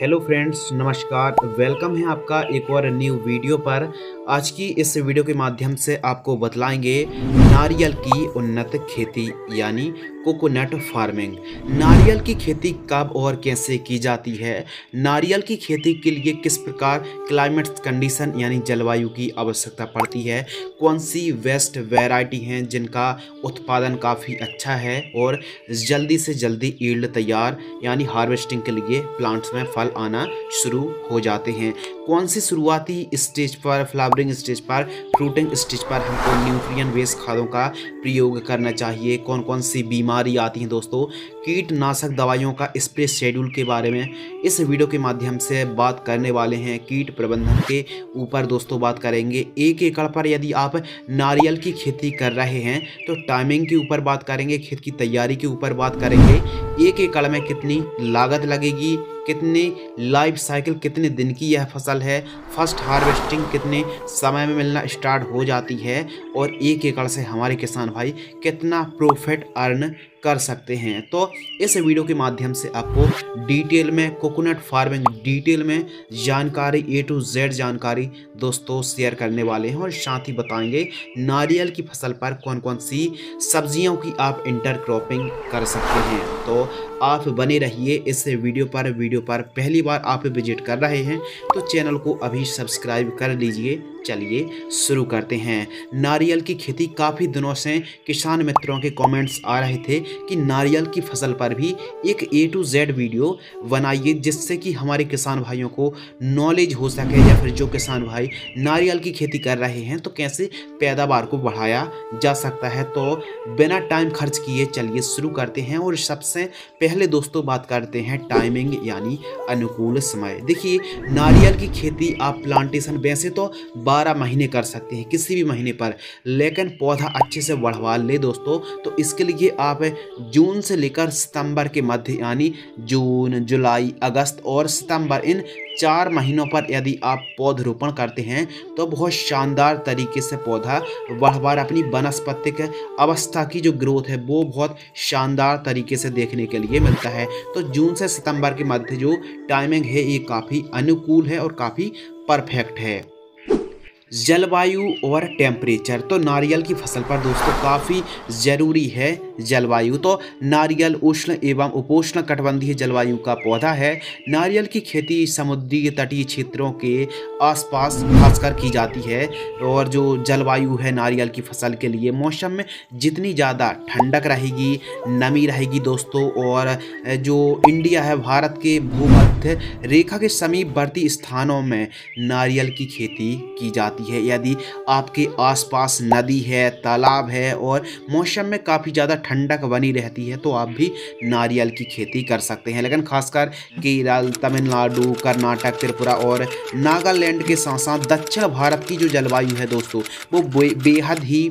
Hello friends, नमस्कार। Welcome है आपका एक और न्यू वीडियो पर। आज की इस वीडियो के माध्यम से आपको बतलाएंगे नारियल की उन्नत खेती यानी कोकोनट फार्मिंग। नारियल की खेती कब और कैसे की जाती है, नारियल की खेती के लिए किस प्रकार क्लाइमेट कंडीशन यानी जलवायु की आवश्यकता पड़ती है, कौन सी वेस्ट वैरायटी हैं जिनका उत्पादन काफ़ी अच्छा है और जल्दी से जल्दी ईल्ड तैयार यानी हार्वेस्टिंग के लिए प्लांट्स में फल आना शुरू हो जाते हैं, कौन सी शुरुआती स्टेज पर, फ्लावरिंग स्टेज पर, फ्रूटिंग स्टेज पर हमको न्यूट्रिएंट बेस्ड खादों का प्रयोग करना चाहिए, कौन कौन सी बीमारी आती हैं दोस्तों, कीटनाशक दवाइयों का स्प्रे शेड्यूल के बारे में इस वीडियो के माध्यम से बात करने वाले हैं। कीट प्रबंधन के ऊपर दोस्तों बात करेंगे। 1 एकड़ पर यदि आप नारियल की खेती कर रहे हैं तो टाइमिंग के ऊपर बात करेंगे, खेत की तैयारी के ऊपर बात करेंगे, 1 एकड़ में कितनी लागत लगेगी, कितने लाइफ साइकिल, कितने दिन की यह फसल है, फर्स्ट हार्वेस्टिंग कितने समय में मिलना स्टार्ट हो जाती है और 1 एकड़ से हमारे किसान भाई कितना प्रॉफिट अर्न कर सकते हैं। तो इस वीडियो के माध्यम से आपको डिटेल में कोकोनट फार्मिंग डिटेल में जानकारी A to Z जानकारी दोस्तों शेयर करने वाले हैं और साथ ही बताएंगे नारियल की फसल पर कौन कौन सी सब्जियों की आप इंटरक्रॉपिंग कर सकते हैं। तो आप बने रहिए इस वीडियो पर पहली बार आप विजिट कर रहे हैं तो चैनल को अभी सब्सक्राइब कर लीजिए। चलिए शुरू करते हैं। नारियल की खेती काफ़ी दिनों से किसान मित्रों के कमेंट्स आ रहे थे कि नारियल की फसल पर भी एक A to Z वीडियो बनाइए जिससे कि हमारे किसान भाइयों को नॉलेज हो सके, या फिर जो किसान भाई नारियल की खेती कर रहे हैं तो कैसे पैदावार को बढ़ाया जा सकता है। तो बिना टाइम खर्च किए चलिए शुरू करते हैं। और सबसे पहले दोस्तों बात करते हैं टाइमिंग यानी अनुकूल समय। देखिए, नारियल की खेती आप प्लांटेशन वैसे तो 12 महीने कर सकते हैं किसी भी महीने पर, लेकिन पौधा अच्छे से बढ़वा ले दोस्तों तो इसके लिए आप जून से लेकर सितंबर के मध्य यानी जून, जुलाई, अगस्त और सितंबर इन 4 महीनों पर यदि आप पौधरोपण करते हैं तो बहुत शानदार तरीके से पौधा बढ़ अपनी वानस्पतिक अवस्था की जो ग्रोथ है वो बहुत शानदार तरीके से देखने के लिए मिलता है। तो जून से सितंबर के मध्य जो टाइमिंग है ये काफ़ी अनुकूल है और काफ़ी परफेक्ट है। जलवायु और टेम्परेचर, तो नारियल की फसल पर दोस्तों काफ़ी ज़रूरी है जलवायु। तो नारियल उष्ण एवं उपोष्ण कटिबंधीय जलवायु का पौधा है। नारियल की खेती समुद्री तटीय क्षेत्रों के आसपास खासकर की जाती है और जो जलवायु है नारियल की फसल के लिए, मौसम में जितनी ज़्यादा ठंडक रहेगी, नमी रहेगी दोस्तों, और जो इंडिया है भारत के भूमध्य रेखा के समीपवर्ती स्थानों में नारियल की खेती की जाती है। यदि आपके आसपास नदी है, तालाब है और मौसम में काफ़ी ज़्यादा ठंडक बनी रहती है तो आप भी नारियल की खेती कर सकते हैं। लेकिन खासकर केरल, तमिलनाडु, कर्नाटक, त्रिपुरा और नागालैंड के साथ साथ दक्षिण भारत की जो जलवायु है दोस्तों वो बेहद ही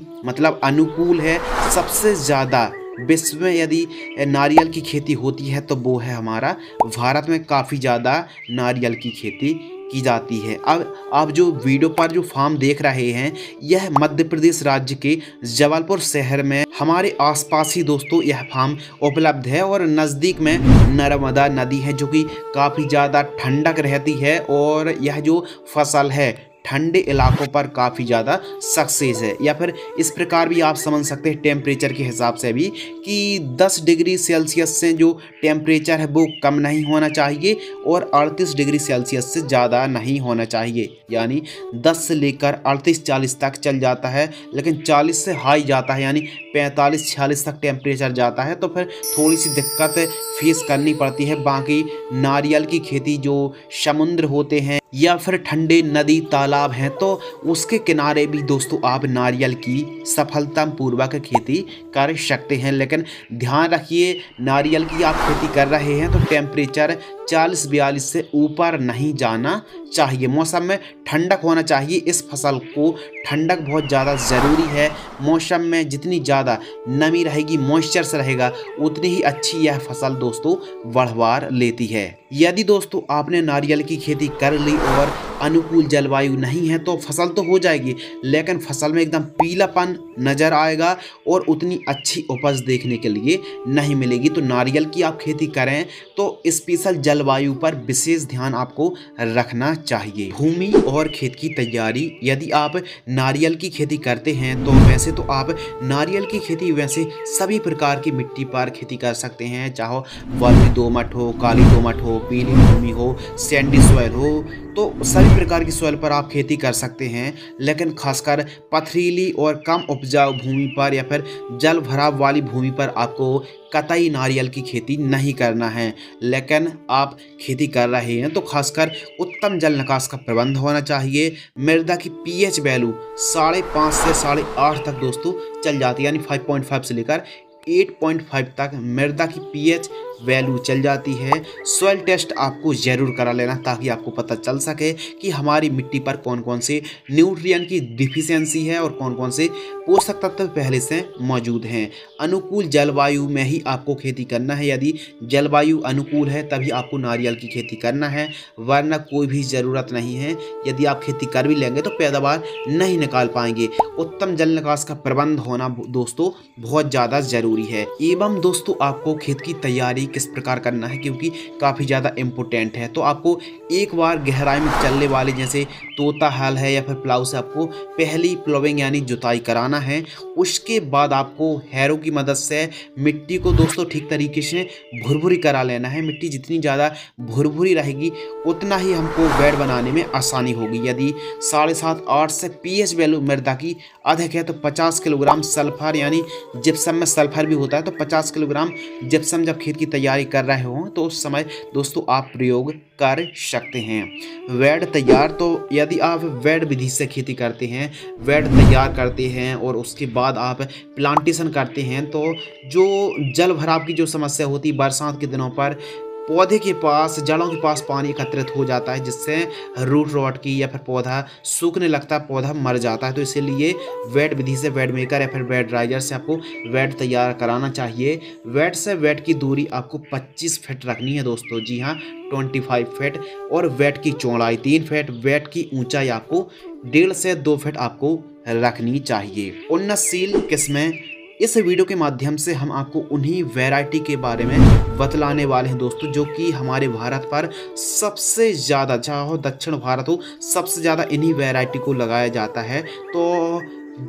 अनुकूल है। सबसे ज़्यादा विश्व में यदि नारियल की खेती होती है तो वो है हमारा भारत में, काफ़ी ज़्यादा नारियल की खेती की जाती है। अब आप जो वीडियो पर जो फार्म देख रहे हैं यह मध्य प्रदेश राज्य के जबलपुर शहर में हमारे आसपास ही दोस्तों यह फार्म उपलब्ध है और नज़दीक में नर्मदा नदी है जो कि काफ़ी ज़्यादा ठंडक रहती है और यह जो फसल है ठंडे इलाकों पर काफ़ी ज़्यादा सक्सेस है। या फिर इस प्रकार भी आप समझ सकते हैं टेम्परेचर के हिसाब से भी कि 10 डिग्री सेल्सियस से जो टेम्परेचर है वो कम नहीं होना चाहिए और 38 डिग्री सेल्सियस से ज़्यादा नहीं होना चाहिए, यानी 10 से लेकर 38-40 तक चल जाता है, लेकिन 40 से हाई जाता है यानी 45-46 तक टेम्परेचर जाता है तो फिर थोड़ी सी दिक्कत फेस करनी पड़ती है। बाकी नारियल की खेती जो समुद्र होते हैं या फिर ठंडे नदी तालाब हैं तो उसके किनारे भी दोस्तों आप नारियल की सफलतापूर्वक खेती कर सकते हैं। लेकिन ध्यान रखिए, नारियल की आप खेती कर रहे हैं तो टेम्परेचर 40-42 से ऊपर नहीं जाना चाहिए। मौसम में ठंडक होना चाहिए। इस फसल को ठंडक बहुत ज़्यादा ज़रूरी है। मौसम में जितनी ज़्यादा नमी रहेगी, मॉइस्चर रहेगा, उतनी ही अच्छी यह फसल दोस्तों बढ़वार लेती है। यदि दोस्तों आपने नारियल की खेती कर ली और अनुकूल जलवायु नहीं है तो फसल तो हो जाएगी, लेकिन फसल में एकदम पीलापन नज़र आएगा और उतनी अच्छी उपज देखने के लिए नहीं मिलेगी। तो नारियल की आप खेती करें तो स्पेशल जलवायु पर विशेष ध्यान आपको रखना चाहिए। भूमि और खेत की तैयारी, यदि आप नारियल की खेती करते हैं तो वैसे तो आप नारियल की खेती वैसे सभी प्रकार की मिट्टी पर खेती कर सकते हैं, चाहे वाली दोमट हो, काली दोमट हो, पीली भूमि हो, सैंडी सॉइल हो, तो सभी प्रकार की सॉइल पर आप खेती कर सकते हैं। लेकिन खासकर पथरीली और कम उपजाऊ भूमि पर या फिर जल भराव वाली भूमि पर आपको कतई नारियल की खेती नहीं करना है। लेकिन आप खेती कर रहे हैं तो खासकर उत्तम जल निकास का प्रबंध होना चाहिए। मृदा की पीएच वैल्यू 5.5 से 8.5 तक दोस्तों चल जाती है, यानी 5.5 से लेकर 8.5 तक मृदा की पीएच वैल्यू चल जाती है। सॉइल टेस्ट आपको ज़रूर करा लेना ताकि आपको पता चल सके कि हमारी मिट्टी पर कौन कौन से न्यूट्रिएंट की डिफिशियंसी है और कौन कौन से पोषक तत्व पहले से मौजूद हैं। अनुकूल जलवायु में ही आपको खेती करना है। यदि जलवायु अनुकूल है तभी आपको नारियल की खेती करना है, वरना कोई भी ज़रूरत नहीं है। यदि आप खेती कर भी लेंगे तो पैदावार नहीं निकाल पाएंगे। उत्तम जल निकास का प्रबंध होना दोस्तों बहुत ज़्यादा ज़रूरी है। एवं दोस्तों आपको खेत की तैयारी किस प्रकार करना है, क्योंकि काफ़ी ज़्यादा इम्पोर्टेंट है। तो आपको एक बार गहराई में चलने वाले जैसे तोता हल है या फिर प्लाऊ से आपको पहली प्लोविंग यानी जुताई कराना है। उसके बाद आपको हैरो की मदद से मिट्टी को दोस्तों ठीक तरीके से भुरभुरी करा लेना है। मिट्टी जितनी ज़्यादा भुरभुरी रहेगी उतना ही हमको बेड बनाने में आसानी होगी। यदि 7.5-8 से पीएच वैल्यू मृदा की अधिक है तो 50 किलोग्राम सल्फर, यानी जिप्सम में सल्फर भी होता है, तो 50 किलोग्राम जिप्सम जब खेत की तैयारी कर रहे हो तो उस समय दोस्तों आप प्रयोग कर सकते हैं। वेड तैयार, तो यदि आप वेड विधि से खेती करते हैं, वेड तैयार करते हैं और उसके बाद आप प्लांटेशन करते हैं, तो जो जल भराव की जो समस्या होती है बरसात के दिनों पर पौधे के पास, जड़ों के पास पानी एकत्रित हो जाता है, जिससे रूट रॉट की या फिर पौधा सूखने लगता है, पौधा मर जाता है। तो इसीलिए वेड विधि से, वेड मेकर या फिर वेड राइजर से आपको वेड तैयार कराना चाहिए। वेड से वेड की दूरी आपको 25 फीट रखनी है दोस्तों, जी हाँ 25 फीट। और वेड की चौड़ाई 3 फीट, वेड की ऊंचाई आपको 1.5 से 2 फीट आपको रखनी चाहिए। उन्नतशील किस्में, इस वीडियो के माध्यम से हम आपको उन्हीं वैरायटी के बारे में बतलाने वाले हैं दोस्तों जो कि हमारे भारत पर सबसे ज़्यादा, चाहे दक्षिण भारत हो, सबसे ज़्यादा इन्हीं वैरायटी को लगाया जाता है। तो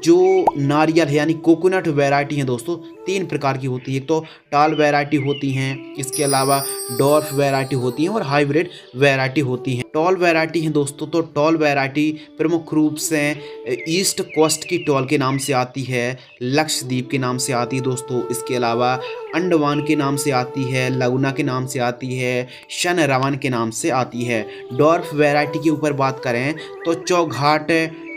जो नारियल है यानी कोकोनट वैरायटी है दोस्तों 3 प्रकार की होती है। एक तो टाल वैरायटी होती हैं, इसके अलावा डॉर्फ वैरायटी होती हैं और हाइब्रिड वैरायटी होती हैं। टॉल वैरायटी है दोस्तों, तो टॉल वैरायटी प्रमुख रूप से ईस्ट कोस्ट की टॉल के नाम से आती है, लक्षद्वीप के नाम से आती है दोस्तों। इसके अलावा अंडमान के नाम से आती है, लगुना के नाम से आती है, शन रवन के नाम से आती है। डॉर्फ वैरायटी के ऊपर बात करें तो चौघाट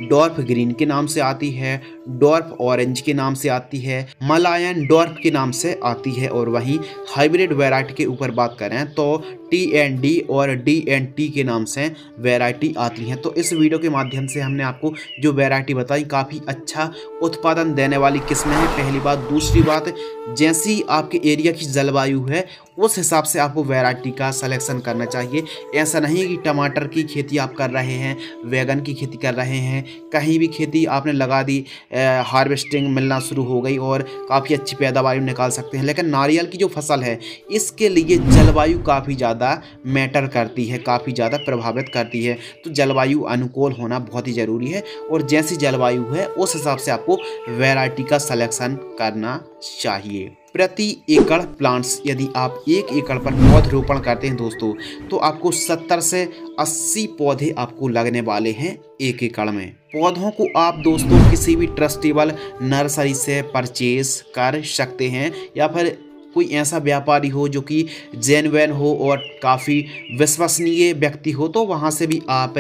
डॉर्फ ग्रीन के नाम से आती है, डॉर्फ ऑरेंज के नाम से आती है, मलायन डॉर्फ के नाम से आती है। और वहीं हाइब्रिड वैरायटी के ऊपर बात करें तो TND और DNT के नाम से वैरायटी आती हैं। तो इस वीडियो के माध्यम से हमने आपको जो वैरायटी बताई काफ़ी अच्छा उत्पादन देने वाली किस्में हैं, पहली बात। दूसरी बात, जैसी आपके एरिया की जलवायु है उस हिसाब से आपको वैरायटी का सिलेक्शन करना चाहिए। ऐसा नहीं है कि टमाटर की खेती आप कर रहे हैं, बैगन की खेती कर रहे हैं, कहीं भी खेती आपने लगा दी, हार्वेस्टिंग मिलना शुरू हो गई और काफ़ी अच्छी पैदावार निकाल सकते हैं। लेकिन नारियल की जो फसल है इसके लिए जलवायु काफ़ी ज़्यादा मैटर करती है, काफ़ी ज़्यादा प्रभावित करती है। तो जलवायु अनुकूल होना बहुत ही ज़रूरी है और जैसी जलवायु है उस हिसाब से आपको वैरायटी का सिलेक्शन करना चाहिए। प्रति एकड़ प्लांट्स, यदि आप 1 एकड़ पर पौधरोपण करते हैं दोस्तों तो आपको 70 से 80 पौधे आपको लगने वाले हैं 1 एकड़ में। पौधों को आप दोस्तों किसी भी ट्रस्टेबल नर्सरी से परचेज कर सकते हैं या फिर कोई ऐसा व्यापारी हो जो कि जेन्युइन हो और काफ़ी विश्वसनीय व्यक्ति हो तो वहाँ से भी आप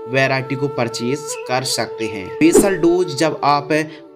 वैरायटी को परचेज कर सकते हैं। बेसल डोज, जब आप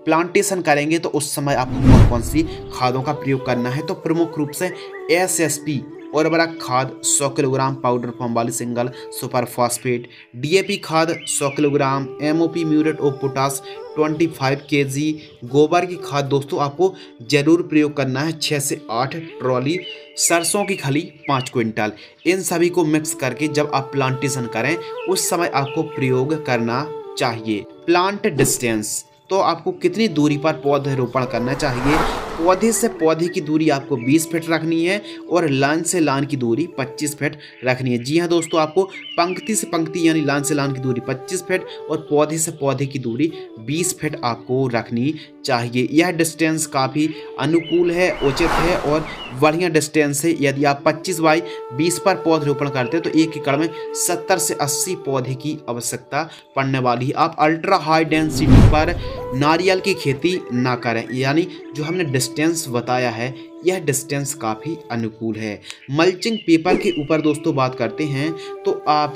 प्लांटेशन करेंगे तो उस समय आपको कौन कौन सी खादों का प्रयोग करना है, तो प्रमुख रूप से SSP उर्वरक खाद 100 किलोग्राम पाउडर फॉर्म वाली सिंगल सुपर फॉस्फेट, डीएपी खाद 100 kilogram, MOP muriate of potash 25 KG, गोबर की खाद दोस्तों आपको जरूर प्रयोग करना है 6 से 8 ट्रॉली, सरसों की खली 5 क्विंटल। इन सभी को मिक्स करके जब आप प्लांटेशन करें उस समय आपको प्रयोग करना चाहिए। प्लांट डिस्टेंस, तो आपको कितनी दूरी पर पौधरोपण करना चाहिए। पौधे से पौधे की दूरी आपको 20 फीट रखनी है और लाइन से लाइन की दूरी 25 फीट रखनी है। जी हाँ दोस्तों, आपको पंक्ति से पंक्ति यानी लाइन से लाइन की दूरी 25 फीट और पौधे से पौधे की दूरी 20 फीट आपको रखनी चाहिए। यह डिस्टेंस काफ़ी अनुकूल है, उचित है और बढ़िया डिस्टेंस है। यदि आप 25 बाई 20 पर पौधरोपण करते हैं तो 1 एकड़ में 70 से 80 पौधे की आवश्यकता पड़ने वाली है। आप अल्ट्रा हाई डेंसिटी पर नारियल की खेती ना करें, यानी जो हमने डिस्टेंस बताया है यह डिस्टेंस काफ़ी अनुकूल है। मल्चिंग पेपर के ऊपर दोस्तों बात करते हैं तो आप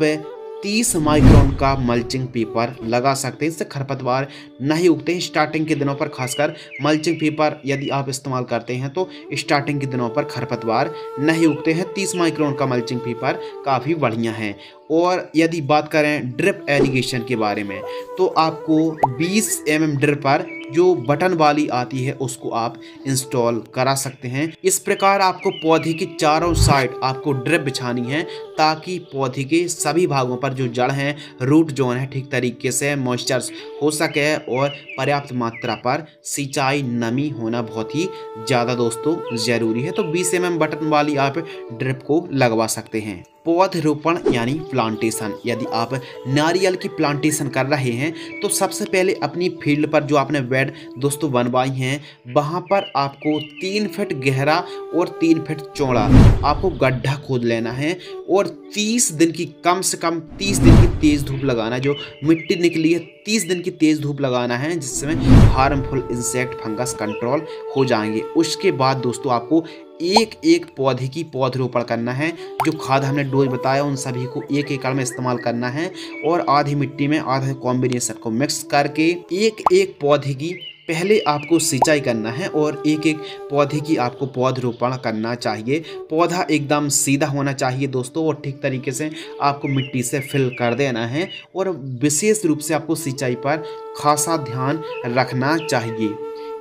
30 माइक्रोन का मल्चिंग पेपर लगा सकते हैं। इससे खरपतवार नहीं उगते हैं। स्टार्टिंग के दिनों पर खासकर मल्चिंग पेपर यदि आप इस्तेमाल करते हैं तो स्टार्टिंग के दिनों पर खरपतवार नहीं उगते हैं। 30 माइक्रोन का मल्चिंग पेपर काफ़ी बढ़िया है। और यदि बात करें ड्रिप एरीगेशन के बारे में तो आपको 20 mm ड्रिपर जो बटन वाली आती है उसको आप इंस्टॉल करा सकते हैं। इस प्रकार आपको पौधे की चारों साइड आपको ड्रिप बिछानी है ताकि पौधे के सभी भागों पर जो जड़ हैं, रूट जोन है, ठीक तरीके से मॉइस्चर हो सके और पर्याप्त मात्रा पर सिंचाई नमी होना बहुत ही ज़्यादा दोस्तों ज़रूरी है। तो 20 mm बटन वाली आप ड्रिप को लगवा सकते हैं। पौधरोपण यानी प्लांटेशन, यदि आप नारियल की प्लांटेशन कर रहे हैं तो सबसे पहले अपनी फील्ड पर जो आपने बेड दोस्तों बनवाई हैं वहाँ पर आपको 3 फीट गहरा और 3 फीट चौड़ा आपको गड्ढा खोद लेना है और 30 दिन की कम से कम 30 दिन की तेज़ धूप लगाना है। जो मिट्टी निकली है 30 दिन की तेज़ धूप लगाना है जिसमें हार्मफुल इंसेक्ट फंगस कंट्रोल हो जाएंगे। उसके बाद दोस्तों आपको एक एक पौधे की पौधरोपण करना है। जो खाद हमने डोज बताया उन सभी को 1 एकड़ में इस्तेमाल करना है और आधी मिट्टी में आधा कॉम्बिनेशन को मिक्स करके एक एक पौधे की पहले आपको सिंचाई करना है और एक एक पौधे की आपको पौधरोपण करना चाहिए। पौधा एकदम सीधा होना चाहिए दोस्तों और ठीक तरीके से आपको मिट्टी से फिल कर देना है और विशेष रूप से आपको सिंचाई पर खासा ध्यान रखना चाहिए।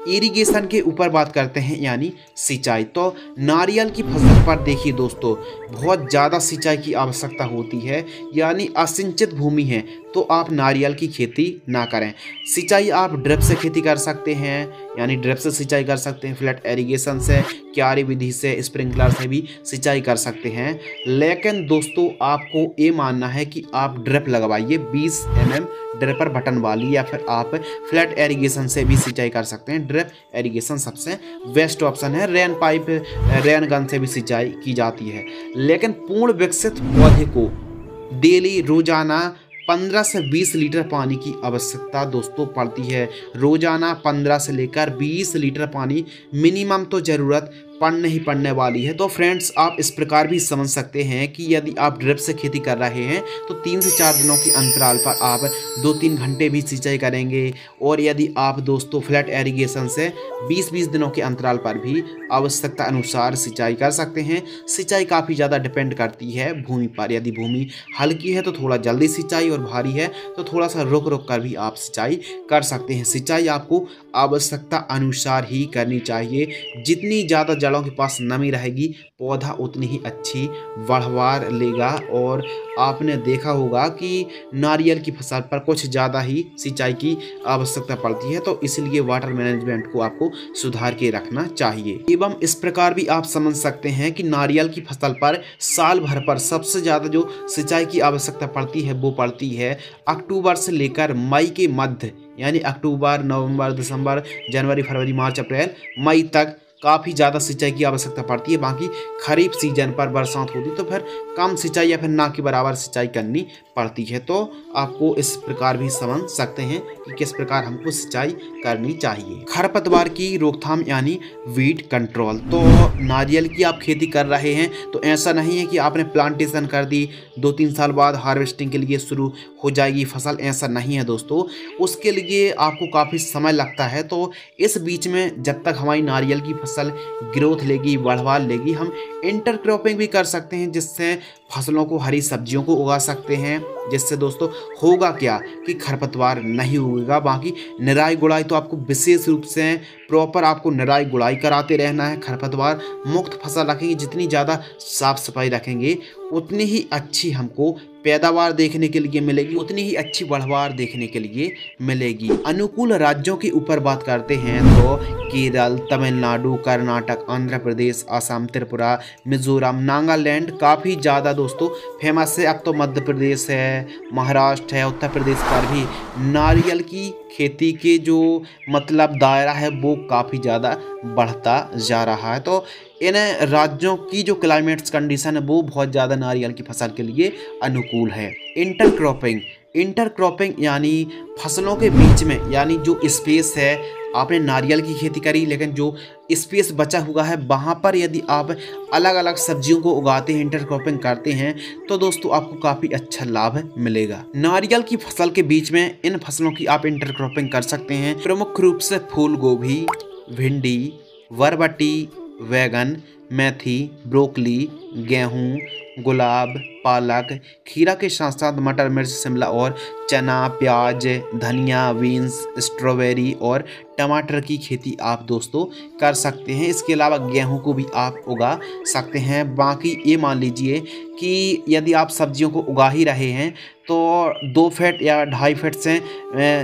इरिगेशन के ऊपर बात करते हैं यानी सिंचाई। तो नारियल की फसल पर देखिए दोस्तों बहुत ज़्यादा सिंचाई की आवश्यकता होती है, यानी असिंचित भूमि है तो आप नारियल की खेती ना करें। सिंचाई आप ड्रिप से खेती कर सकते हैं, यानी ड्रिप से सिंचाई कर सकते हैं, फ्लैट एरीगेशन से, क्यारी विधि से, स्प्रिंकलर से भी सिंचाई कर सकते हैं। लेकिन दोस्तों आपको ये मानना है कि आप ड्रिप लगवाइए 20 mm ड्रिपर बटन वाली, या फिर आप फ्लैट एरीगेशन से भी सिंचाई कर सकते हैं। ड्रिप एरीगेशन सबसे बेस्ट ऑप्शन है। रेन पाइप, रेन गन से भी सिंचाई की जाती है। लेकिन पूर्ण विकसित पौधे को डेली रोजाना 15 से 20 लीटर पानी की आवश्यकता दोस्तों पड़ती है। रोजाना 15 से लेकर 20 लीटर पानी मिनिमम तो ज़रूरत पड़ने ही पड़ने वाली है। तो फ्रेंड्स आप इस प्रकार भी समझ सकते हैं कि यदि आप ड्रिप से खेती कर रहे हैं तो 3 से 4 दिनों के अंतराल पर आप 2-3 घंटे भी सिंचाई करेंगे और यदि आप दोस्तों फ्लैट एरीगेशन से 20-20 दिनों के अंतराल पर भी आवश्यकता अनुसार सिंचाई कर सकते हैं। सिंचाई काफ़ी ज़्यादा डिपेंड करती है भूमि पर। यदि भूमि हल्की है तो थोड़ा जल्दी सिंचाई और भारी है तो थोड़ा सा रुक रुक कर भी आप सिंचाई कर सकते हैं। सिंचाई आपको आवश्यकता अनुसार ही करनी चाहिए। जितनी ज़्यादा जड़ों के पास नमी रहेगी पौधा उतनी ही अच्छी बढ़वार लेगा। और आपने देखा होगा कि नारियल की फसल पर कुछ ज़्यादा ही सिंचाई की आवश्यकता पड़ती है, तो इसलिए वाटर मैनेजमेंट को आपको सुधार के रखना चाहिए। एवं इस प्रकार भी आप समझ सकते हैं कि नारियल की फसल पर साल भर पर सबसे ज़्यादा जो सिंचाई की आवश्यकता पड़ती है वो पड़ती है अक्टूबर से लेकर मई के मध्य, यानी अक्टूबर, नवंबर, दिसंबर, जनवरी, फरवरी, मार्च, अप्रैल, मई तक काफ़ी ज़्यादा सिंचाई की आवश्यकता पड़ती है। बाकी खरीफ सीजन पर बरसात होती तो फिर कम सिंचाई या फिर ना के बराबर सिंचाई करनी पड़ती है। तो आपको इस प्रकार भी समझ सकते हैं कि किस प्रकार हमको सिंचाई करनी चाहिए। खरपतवार की रोकथाम यानी वीड कंट्रोल। तो नारियल की आप खेती कर रहे हैं तो ऐसा नहीं है कि आपने प्लांटेशन कर दी 2-3 साल बाद हार्वेस्टिंग के लिए शुरू हो जाएगी फसल, ऐसा नहीं है दोस्तों। उसके लिए आपको काफ़ी समय लगता है। तो इस बीच में जब तक हमारी नारियल की फसल फसल ग्रोथ लेगी, बढ़वा लेगी। हम इंटरक्रॉपिंग भी कर सकते हैं, जिससे फसलों को, हरी सब्जियों को उगा सकते हैं, जिससे दोस्तों होगा क्या कि खरपतवार नहीं उगेगा। बाकी निराई गुड़ाई तो आपको विशेष रूप से प्रॉपर आपको निराई गुड़ाई कराते रहना है। खरपतवार मुक्त फसल रखेंगे, जितनी ज़्यादा साफ सफाई रखेंगे उतनी ही अच्छी हमको पैदावार देखने के लिए मिलेगी, उतनी ही अच्छी बढ़वार देखने के लिए मिलेगी। अनुकूल राज्यों के ऊपर बात करते हैं तो केरल, तमिलनाडु, कर्नाटक, आंध्र प्रदेश, असम, त्रिपुरा, मिजोरम, नागालैंड काफ़ी ज़्यादा दोस्तों फेमस है। अब तो मध्य प्रदेश है, महाराष्ट्र है, उत्तर प्रदेश पर भी नारियल की खेती के जो मतलब दायरा है वो काफ़ी ज़्यादा बढ़ता जा रहा है। तो इन राज्यों की जो क्लाइमेट्स कंडीशन है वो बहुत ज़्यादा नारियल की फसल के लिए अनुकूल है। इंटरक्रॉपिंग यानी फसलों के बीच में, यानी जो स्पेस है, आपने नारियल की खेती करी लेकिन जो स्पेस बचा हुआ है वहाँ पर यदि आप अलग अलग सब्जियों को उगाते हैं, इंटरक्रॉपिंग करते हैं, तो दोस्तों आपको काफ़ी अच्छा लाभ मिलेगा। नारियल की फसल के बीच में इन फसलों की आप इंटरक्रॉपिंग कर सकते हैं। प्रमुख रूप से फूल गोभी, भिंडी, बरबटी, वैगन, मेथी, ब्रोकली, गेहूं, गुलाब, पालक, खीरा के साथ साथ मटर, मिर्च, शिमला और चना, प्याज, धनिया, बीन्स, स्ट्रॉबेरी और टमाटर की खेती आप दोस्तों कर सकते हैं। इसके अलावा गेहूं को भी आप उगा सकते हैं। बाकी ये मान लीजिए कि यदि आप सब्जियों को उगा ही रहे हैं तो 2 फीट या 2.5 फीट से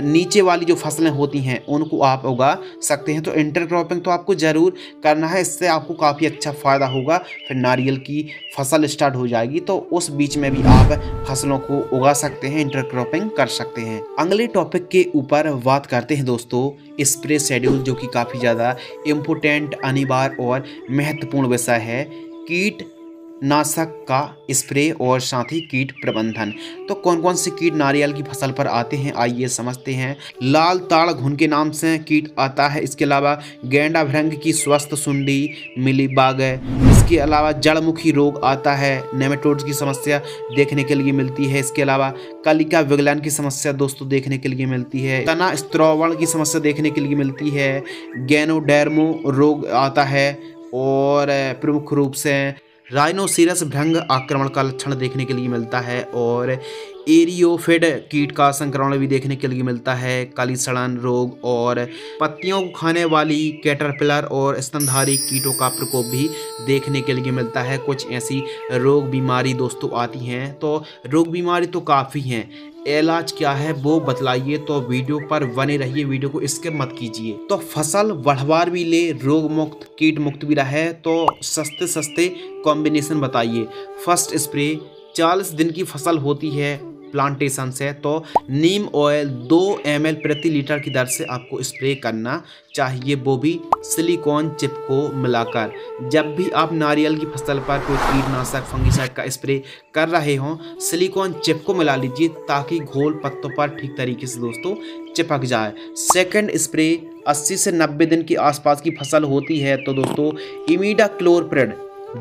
नीचे वाली जो फसलें होती हैं उनको आप उगा सकते हैं। तो इंटरक्रॉपिंग तो आपको ज़रूर करना है, इससे आपको काफ़ी अच्छा फ़ायदा होगा। फिर नारियल की फसल स्टार्ट हो जाएगी तो उस बीच में भी आप फसलों को उगा सकते हैं, इंटरक्रॉपिंग कर सकते हैं। अगले टॉपिक के ऊपर बात करते हैं दोस्तों स्प्रे शेड्यूल, जो कि काफ़ी ज़्यादा इम्पोर्टेंट, अनिवार्य और महत्वपूर्ण विषय है। कीटनाशक का स्प्रे और साथ ही कीट प्रबंधन। तो कौन कौन से कीट नारियल की फसल पर आते हैं आइए समझते हैं। लाल ताड़ घुन के नाम से कीट आता है। इसके अलावा गेंडा भृंग की स्वस्थ सुंडी, मिलीबाग है। इसके अलावा जड़मुखी रोग आता है, नेमेटोड्स की समस्या देखने के लिए मिलती है। इसके अलावा कलिका विगलन की समस्या दोस्तों देखने के लिए मिलती है। तना स्त्रवण की समस्या देखने के लिए मिलती है। गैनोडर्मो रोग आता है और प्रमुख रूप से राइनोसिरस भृंग आक्रमण का लक्षण देखने के लिए मिलता है और एरियोफिड कीट का संक्रमण भी देखने के लिए मिलता है। काली सड़न रोग और पत्तियों को खाने वाली कैटरपिलर और स्तनधारी कीटों का प्रकोप भी देखने के लिए मिलता है। कुछ ऐसी रोग बीमारी दोस्तों आती हैं, तो रोग बीमारी तो काफ़ी हैं, इलाज क्या है वो बतलाइए। तो वीडियो पर बने रहिए, वीडियो को स्किप मत कीजिए। तो फसल बढ़वार भी ले, रोग मुक्त, कीट मुक्त भी रहे, तो सस्ते सस्ते कॉम्बिनेशन बताइए। फर्स्ट स्प्रे 40 दिन की फसल होती है प्लांटेशन से, तो नीम ऑयल 2 ml प्रति लीटर की दर से आपको स्प्रे करना चाहिए, वो भी सिलिकॉन चिप को मिलाकर। जब भी आप नारियल की फसल पर कोई कीटनाशक, फंगिसाइड का स्प्रे कर रहे हों, सिलिकॉन चिप को मिला लीजिए ताकि घोल पत्तों पर ठीक तरीके से दोस्तों चिपक जाए। सेकंड स्प्रे 80 से 90 दिन के आसपास की फसल होती है तो दोस्तों इमिडाक्लोप्रिड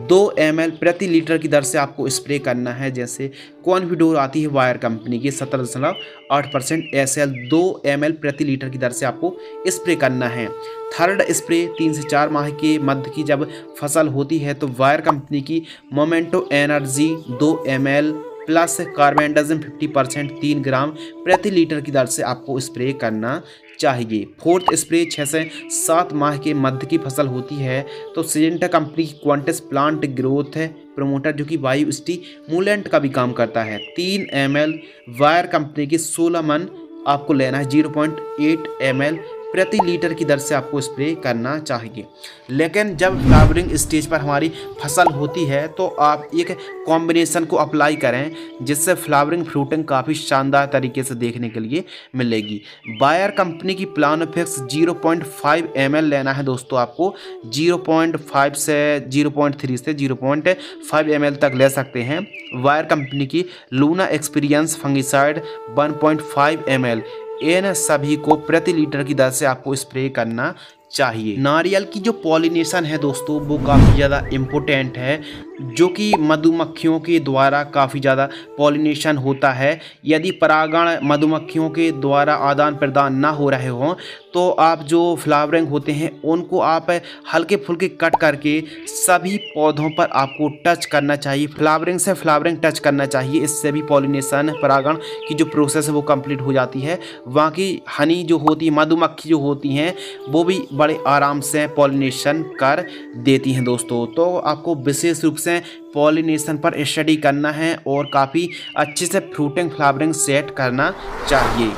2 ml प्रति लीटर की दर से आपको स्प्रे करना है। जैसे कॉन्विडोर आती है वायर कंपनी की 17.8% SL 2 ml प्रति लीटर की दर से आपको स्प्रे करना है। थर्ड स्प्रे 3 से 4 माह के मध्य की जब फसल होती है तो वायर कंपनी की memento energy 2 ml plus carbendazim 50% 3 ग्राम प्रति लीटर की दर से आपको स्प्रे करना चाहिए। फोर्थ स्प्रे 6 से 7 माह के मध्य की फसल होती है तो सिजेंटा कंपनी की क्वांटस प्लांट ग्रोथ है प्रमोटर, जो कि बायो स्टिमुलेंट का भी काम करता है। 3 ml वायर कंपनी की 16 मन आपको लेना है, 0.8 ml प्रति लीटर की दर से आपको स्प्रे करना चाहिए। लेकिन जब फ्लावरिंग स्टेज पर हमारी फसल होती है तो आप एक कॉम्बिनेशन को अप्लाई करें जिससे फ्लावरिंग फ्रूटिंग काफ़ी शानदार तरीके से देखने के लिए मिलेगी। बायर कंपनी की प्लानोफिक्स 0.5 ml लेना है दोस्तों, आपको 0.5 से 0.3 से 0.5 ml तक ले सकते हैं। वायर कंपनी की लूना एक्सपीरियंस फंगिसाइड 1.5 ml, इन सभी को प्रति लीटर की दर से आपको स्प्रे करना चाहिए। नारियल की जो पॉलिनेशन है दोस्तों वो काफ़ी ज़्यादा इम्पोर्टेंट है। जो कि मधुमक्खियों के द्वारा काफ़ी ज़्यादा पॉलिनेशन होता है। यदि परागण मधुमक्खियों के द्वारा आदान प्रदान ना हो रहे हों तो आप जो फ्लावरिंग होते हैं उनको आप हल्के फुल्के कट करके सभी पौधों पर आपको टच करना चाहिए। फ्लावरिंग से फ्लावरिंग टच करना चाहिए, इससे भी पॉलिनेशन परागण की जो प्रोसेस है वो कंप्लीट हो जाती है। वहाँ की हनी जो होती है, मधुमक्खी जो होती हैं, वो भी बड़े आराम से पॉलिनेशन कर देती हैं दोस्तों। तो आपको विशेष रूप से पॉलिनेशन पर स्टडी करना है और काफ़ी अच्छे से फ्रूटिंग फ्लावरिंग सेट करना चाहिए।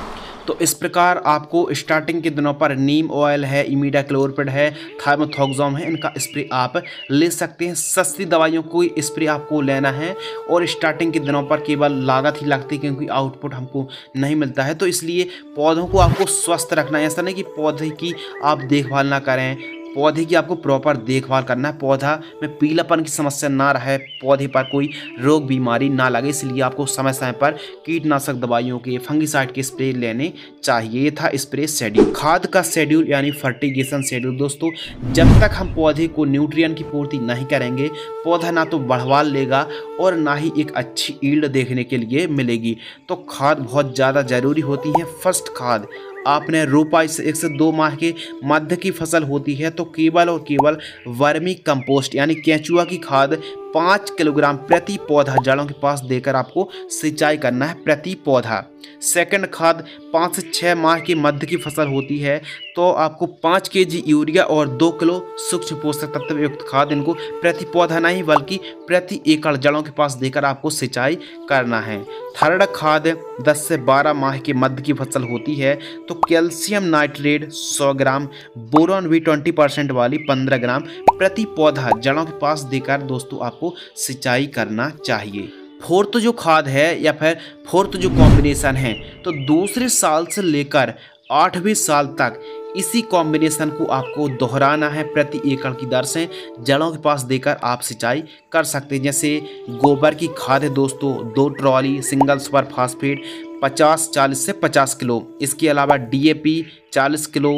तो इस प्रकार आपको स्टार्टिंग के दिनों पर नीम ऑयल है, इमिडाक्लोपिड है, थाइमोथोक्सोम है, इनका स्प्रे आप ले सकते हैं। सस्ती दवाइयों को स्प्रे आपको लेना है और स्टार्टिंग के दिनों पर केवल लागत ही लगती है क्योंकि आउटपुट हमको नहीं मिलता है। तो इसलिए पौधों को आपको स्वस्थ रखना है। ऐसा नहीं कि पौधे की आप देखभाल ना करें, पौधे की आपको प्रॉपर देखभाल करना है। पौधा में पीलापन की समस्या ना रहे, पौधे पर कोई रोग बीमारी ना लगे, इसलिए आपको समय समय पर कीटनाशक दवाइयों के, फंगिसाइड के स्प्रे लेने चाहिए। ये था स्प्रे शेड्यूल। खाद का शेड्यूल यानी फर्टिगेशन शेड्यूल। दोस्तों, जब तक हम पौधे को न्यूट्रिएंट की पूर्ति नहीं करेंगे, पौधा ना तो बढ़वाल लेगा और ना ही एक अच्छी ईल्ड देखने के लिए मिलेगी। तो खाद बहुत ज़्यादा ज़रूरी होती है। फर्स्ट खाद आपने रोपाई से 1 से 2 माह के मध्य की फसल होती है तो केवल और केवल वर्मी कंपोस्ट यानी केंचुआ की खाद 5 किलोग्राम प्रति पौधा जड़ों के पास देकर आपको सिंचाई करना है प्रति पौधा। सेकंड खाद 5 से 6 माह की मध्य की फसल होती है तो आपको 5 केजी यूरिया और 2 किलो सूक्ष्म पोषक तत्व युक्त खाद, इनको प्रति पौधा नहीं बल्कि प्रति एकड़ जड़ों के पास देकर आपको सिंचाई करना है। थर्ड खाद 10 से 12 माह की मध्य की फसल होती है तो कैल्शियम नाइट्रेट 100 ग्राम, बोरॉन भी 20% वाली 15 ग्राम प्रति पौधा जड़ों के पास देकर दोस्तों आपको सिंचाई करना चाहिए। फोर्थ जो खाद है या फिर फोर्थ जो कॉम्बिनेशन है तो दूसरे साल से लेकर 8वें साल तक इसी कॉम्बिनेशन को आपको दोहराना है। प्रति एकड़ की दर से जड़ों के पास देकर आप सिंचाई कर सकते हैं। जैसे गोबर की खाद है दोस्तों 2 ट्रॉली सिंगल सुपर फास्फेट 40 से 50 किलो। इसके अलावा DAP 40 किलो,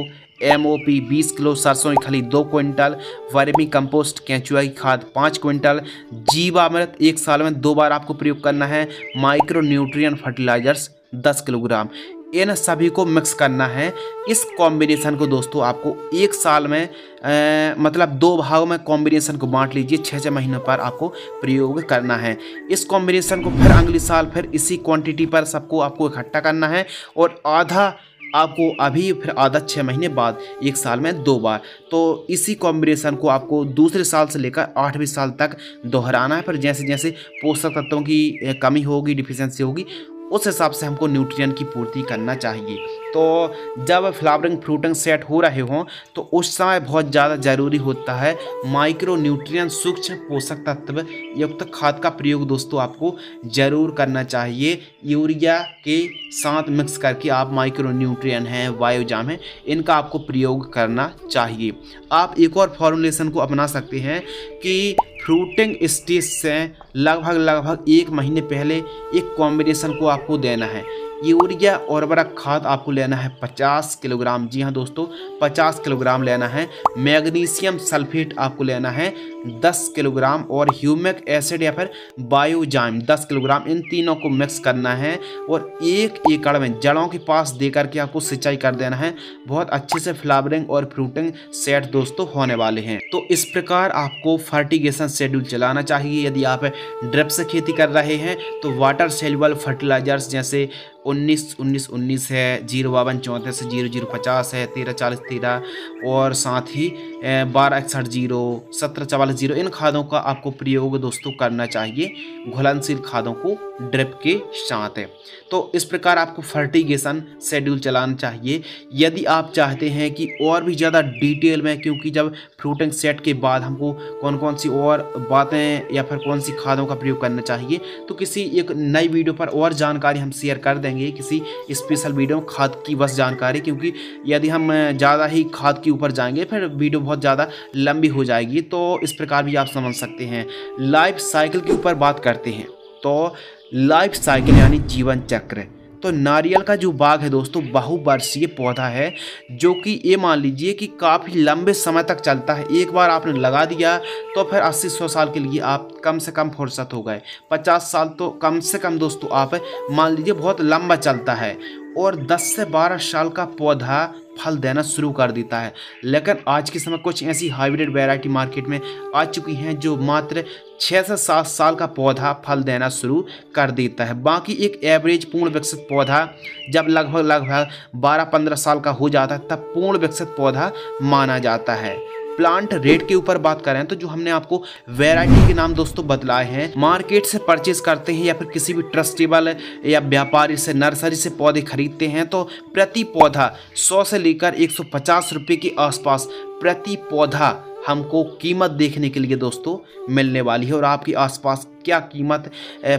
MOP 20 किलो, सरसों की खली 2 क्विंटल, वर्मी कंपोस्ट केंचुआ की खाद 5 क्विंटल, जीवामृत 1 साल में 2 बार आपको प्रयोग करना है, माइक्रो न्यूट्रिएंट फर्टिलाइजर्स 10 किलोग्राम। इन सभी को मिक्स करना है। इस कॉम्बिनेशन को दोस्तों आपको 1 साल में मतलब 2 भागों में कॉम्बिनेशन को बांट लीजिए। 6 महीनों पर आपको प्रयोग करना है। इस कॉम्बिनेशन को फिर अगले साल फिर इसी क्वांटिटी पर सबको आपको इकट्ठा करना है और आधा आपको अभी, फिर आधा 6 महीने बाद, 1 साल में 2 बार। तो इसी कॉम्बिनेशन को आपको दूसरे साल से लेकर 8वें साल तक दोहराना है। पर जैसे जैसे पोषक तत्वों की कमी होगी, डिफिशियंसी होगी, उस हिसाब से हमको न्यूट्रिएंट की पूर्ति करना चाहिए। तो जब फ्लावरिंग फ्रूटिंग सेट हो रहे हों तो उस समय बहुत ज़्यादा ज़रूरी होता है माइक्रो न्यूट्रिएंट सूक्ष्म पोषक तत्व युक्त खाद का प्रयोग दोस्तों आपको ज़रूर करना चाहिए। यूरिया के साथ मिक्स करके आप माइक्रो न्यूट्रिएंट हैं, बायोजाम है, इनका आपको प्रयोग करना चाहिए। आप एक और फॉर्मुलेशन को अपना सकते हैं कि फ्रूटिंग स्टेज से लगभग 1 महीने पहले एक कॉम्बिनेशन को आपको देना है। यूरिया और उर्वरक खाद आपको लेना है 50 किलोग्राम। जी हाँ दोस्तों, 50 किलोग्राम लेना है। मैग्नीशियम सल्फेट आपको लेना है 10 किलोग्राम और ह्यूमिक एसिड या फिर बायोजाइम 10 किलोग्राम। इन तीनों को मिक्स करना है और 1 एकड़ में जड़ों के पास देकर के आपको सिंचाई कर देना है। बहुत अच्छे से फ्लावरिंग और फ्रूटिंग सेट दोस्तों होने वाले हैं। तो इस प्रकार आपको फर्टिगेशन शेड्यूल चलाना चाहिए। यदि आप ड्रिप से खेती कर रहे हैं तो वाटर सेल्युबल फर्टिलाइजर्स जैसे 19-19-19 है, 052-34 से 0050 है, 13-40-13 और साथ ही 12-61-0, 17-44-0, इन खादों का आपको प्रयोग दोस्तों करना चाहिए घुलनशील खादों को ड्रिप के साथ है। तो इस प्रकार आपको फर्टिगेशन शेड्यूल चलाना चाहिए। यदि आप चाहते हैं कि और भी ज़्यादा डिटेल में, क्योंकि जब फ्रूटिंग सेट के बाद हमको कौन कौन सी और बातें या फिर कौन सी खादों का प्रयोग करना चाहिए, तो किसी एक नई वीडियो पर और जानकारी हम शेयर कर देंगे, किसी स्पेशल वीडियो में खाद की बस जानकारी। क्योंकि यदि हम ज़्यादा ही खाद के ऊपर जाएंगे फिर वीडियो बहुत ज़्यादा लंबी हो जाएगी। तो इस प्रकार भी आप समझ सकते हैं। लाइफ साइकिल के ऊपर बात करते हैं तो लाइफ साइकिल यानी जीवन चक्र, तो नारियल का जो बाग है दोस्तों बहुवर्षीय पौधा है, जो कि ये मान लीजिए कि काफ़ी लंबे समय तक चलता है। एक बार आपने लगा दिया तो फिर 80-100 साल के लिए आप कम से कम फुर्सत हो गए। 50 साल तो कम से कम दोस्तों आप मान लीजिए बहुत लंबा चलता है, और 10 से 12 साल का पौधा फल देना शुरू कर देता है। लेकिन आज के समय कुछ ऐसी हाइब्रिड वैरायटी मार्केट में आ चुकी हैं जो मात्र 6 से 7 साल का पौधा फल देना शुरू कर देता है। बाकी एक एवरेज पूर्ण विकसित पौधा जब लगभग 12-15 साल का हो जाता है तब पूर्ण विकसित पौधा माना जाता है। प्लांट रेट के ऊपर बात करें तो जो हमने आपको वैरायटी के नाम दोस्तों बतलाए हैं, मार्केट से परचेज करते हैं या फिर किसी भी ट्रस्टेबल या व्यापारी से नर्सरी से पौधे खरीदते हैं तो प्रति पौधा 100 से लेकर 150 रुपये के आसपास प्रति पौधा हमको कीमत देखने के लिए दोस्तों मिलने वाली है। और आपके आसपास क्या कीमत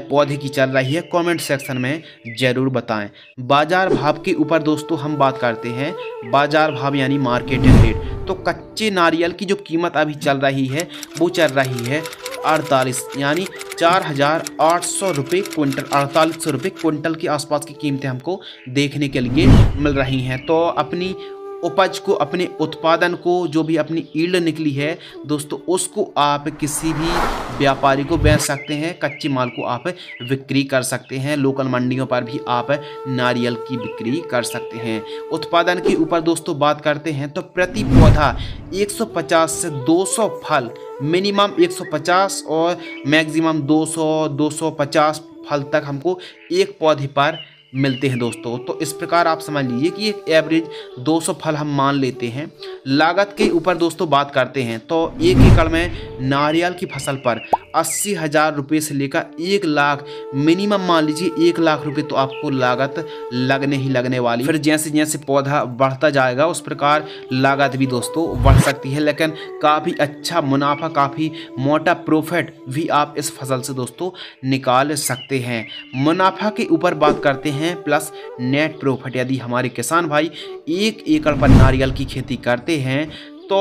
पौधे की चल रही है कमेंट सेक्शन में ज़रूर बताएं। बाजार भाव के ऊपर दोस्तों हम बात करते हैं, बाजार भाव यानी मार्केटिंग रेट। तो कच्चे नारियल की जो कीमत अभी चल रही है वो चल रही है 48 यानी 4,800 रुपये क्विंटल, 4800 रुपये क्विंटल के आसपास की कीमतें हमको देखने के लिए मिल रही हैं। तो अपनी उपज को, अपने उत्पादन को, जो भी अपनी ईल्ड निकली है दोस्तों, उसको आप किसी भी व्यापारी को बेच सकते हैं। कच्चे माल को आप बिक्री कर सकते हैं। लोकल मंडियों पर भी आप नारियल की बिक्री कर सकते हैं। उत्पादन के ऊपर दोस्तों बात करते हैं तो प्रति पौधा 150 से 200 फल, मिनिमम 150 और मैक्सिमम 200-250 फल तक हमको एक पौधे पर मिलते हैं दोस्तों। तो इस प्रकार आप समझ लीजिए कि एक एवरेज 200 फल हम मान लेते हैं। लागत के ऊपर दोस्तों बात करते हैं तो 1 एकड़ में नारियल की फसल पर 80,000 रुपये से लेकर 1 लाख, मिनिमम मान लीजिए 1 लाख रुपये तो आपको लागत लगने ही लगने वाली। फिर जैसे जैसे पौधा बढ़ता जाएगा उस प्रकार लागत भी दोस्तों बढ़ सकती है, लेकिन काफ़ी अच्छा मुनाफा, काफ़ी मोटा प्रॉफिट भी आप इस फसल से दोस्तों निकाल सकते हैं। मुनाफा के ऊपर बात करते हैं प्लस नेट प्रॉफिट। यदि हमारे किसान भाई 1 एकड़ पर नारियल की खेती करते हैं तो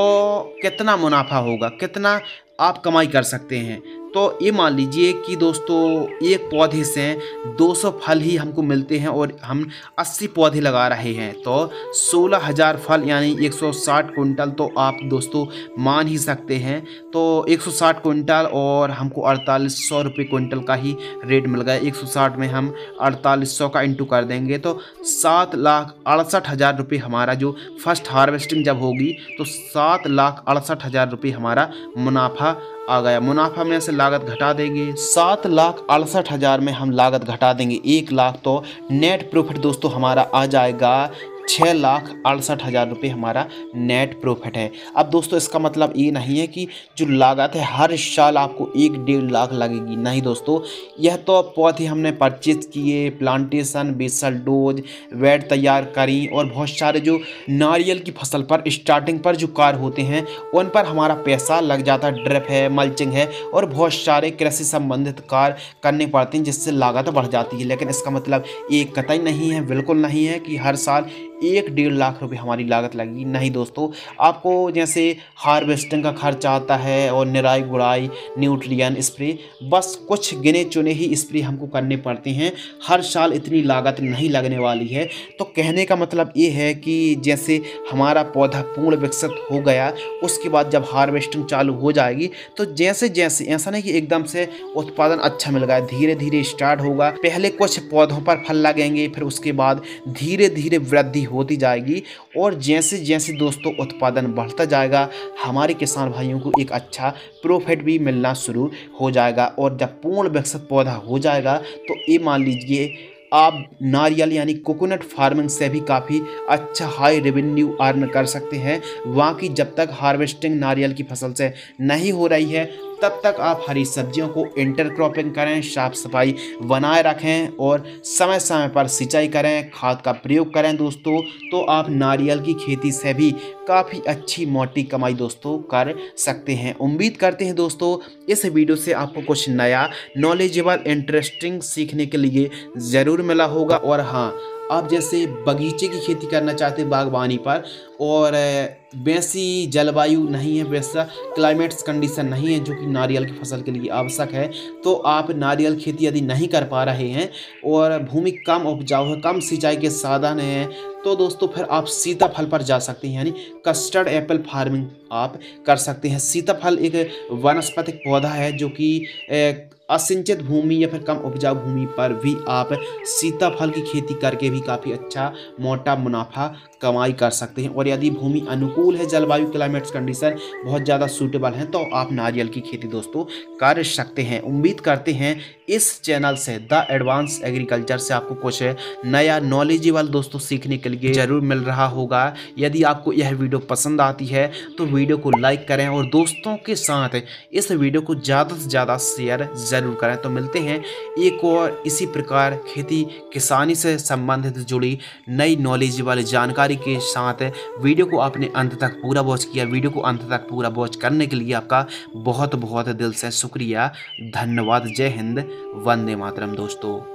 कितना मुनाफा होगा, कितना आप कमाई कर सकते हैं। तो ये मान लीजिए कि दोस्तों एक पौधे से 200 फल ही हमको मिलते हैं और हम 80 पौधे लगा रहे हैं तो 16,000 फल यानी 160 कुंटल तो आप दोस्तों मान ही सकते हैं। तो 160 कुंटल और हमको 4800 रुपये कुंटल का ही रेट मिल गया। 160 में हम 4800 का इंटू कर देंगे तो 7,68,000 रुपये हमारा जो फर्स्ट हार्वेस्टिंग जब होगी तो 7,68,000 रुपये हमारा मुनाफा आ गया। मुनाफा में से लागत घटा देंगे, 7,68,000 में हम लागत घटा देंगे 1 लाख, तो नेट प्रॉफिट दोस्तों हमारा आ जाएगा 6,68,000 रुपये हमारा नेट प्रॉफिट है। अब दोस्तों इसका मतलब ये नहीं है कि जो लागत है हर साल आपको 1-1.5 लाख लगेगी, नहीं दोस्तों। यह तो पौधे हमने परचेज किए, प्लांटेशन, बेसल डोज, वेड तैयार करी और बहुत सारे जो नारियल की फसल पर स्टार्टिंग पर जो कार्य होते हैं उन पर हमारा पैसा लग जाता है। ड्रिप है, मल्चिंग है और बहुत सारे कृषि संबंधित कार्य करने पड़ते हैं जिससे लागत बढ़ जाती है। लेकिन इसका मतलब ये कतई नहीं है, बिल्कुल नहीं है कि हर साल 1-1.5 लाख रुपए हमारी लागत लगेगी, नहीं दोस्तों। आपको जैसे हार्वेस्टिंग का खर्च आता है और निराई गुड़ाई, न्यूट्रिएंट स्प्रे, बस कुछ गिने चुने ही स्प्रे हमको करने पड़ते हैं। हर साल इतनी लागत नहीं लगने वाली है। तो कहने का मतलब ये है कि जैसे हमारा पौधा पूर्ण विकसित हो गया उसके बाद जब हार्वेस्टिंग चालू हो जाएगी तो जैसे जैसे, ऐसा नहीं कि एकदम से उत्पादन अच्छा मिल गया, धीरे धीरे स्टार्ट होगा। पहले कुछ पौधों पर फल लगेंगे, फिर उसके बाद धीरे धीरे वृद्धि होती जाएगी और जैसे जैसे दोस्तों उत्पादन बढ़ता जाएगा हमारे किसान भाइयों को एक अच्छा प्रॉफिट भी मिलना शुरू हो जाएगा। और जब पूर्ण विकसित पौधा हो जाएगा तो ये मान लीजिए आप नारियल यानी कोकोनट फार्मिंग से भी काफ़ी अच्छा हाई रेवेन्यू अर्न कर सकते हैं। वहाँ की जब तक हार्वेस्टिंग नारियल की फसल से नहीं हो रही है तब तक आप हरी सब्जियों को इंटरक्रॉपिंग करें, साफ सफाई बनाए रखें और समय समय पर सिंचाई करें, खाद का प्रयोग करें दोस्तों, तो आप नारियल की खेती से भी काफ़ी अच्छी मोटी कमाई दोस्तों कर सकते हैं। उम्मीद करते हैं दोस्तों इस वीडियो से आपको कुछ नया, नॉलेजेबल, इंटरेस्टिंग सीखने के लिए ज़रूर मिला होगा। और हाँ, आप जैसे बगीचे की खेती करना चाहते हैं बागवानी पर, और वैसी जलवायु नहीं है, वैसा क्लाइमेट्स कंडीशन नहीं है जो कि नारियल की फसल के लिए आवश्यक है, तो आप नारियल खेती यदि नहीं कर पा रहे हैं और भूमि कम उपजाऊ है, कम सिंचाई के साधन हैं, तो दोस्तों फिर आप सीताफल पर जा सकते हैं, यानी कस्टर्ड एप्पल फार्मिंग आप कर सकते हैं। सीताफल एक वानस्पतिक पौधा है जो कि असिंचित भूमि या फिर कम उपजाऊ भूमि पर भी आप सीताफल की खेती करके भी काफ़ी अच्छा मोटा मुनाफा कमाई कर सकते हैं। और यदि भूमि अनुकूल है, जलवायु क्लाइमेट्स कंडीशन बहुत ज़्यादा सूटेबल हैं, तो आप नारियल की खेती दोस्तों कर सकते हैं। उम्मीद करते हैं इस चैनल से, द एडवांस एग्रीकल्चर से, आपको कुछ नया नॉलेजेबल दोस्तों सीखने के लिए ज़रूर मिल रहा होगा। यदि आपको यह वीडियो पसंद आती है तो वीडियो को लाइक करें और दोस्तों के साथ इस वीडियो को ज़्यादा से ज़्यादा शेयर ज़रूर करें। तो मिलते हैं एक और इसी प्रकार खेती किसानी से संबंधित जुड़ी नई नॉलेजेबल जानकारी के साथ। वीडियो को आपने अंत तक पूरा वॉच किया, वीडियो को अंत तक पूरा वॉच करने के लिए आपका बहुत बहुत दिल से शुक्रिया, धन्यवाद। जय हिंद, वंदे मातरम दोस्तों।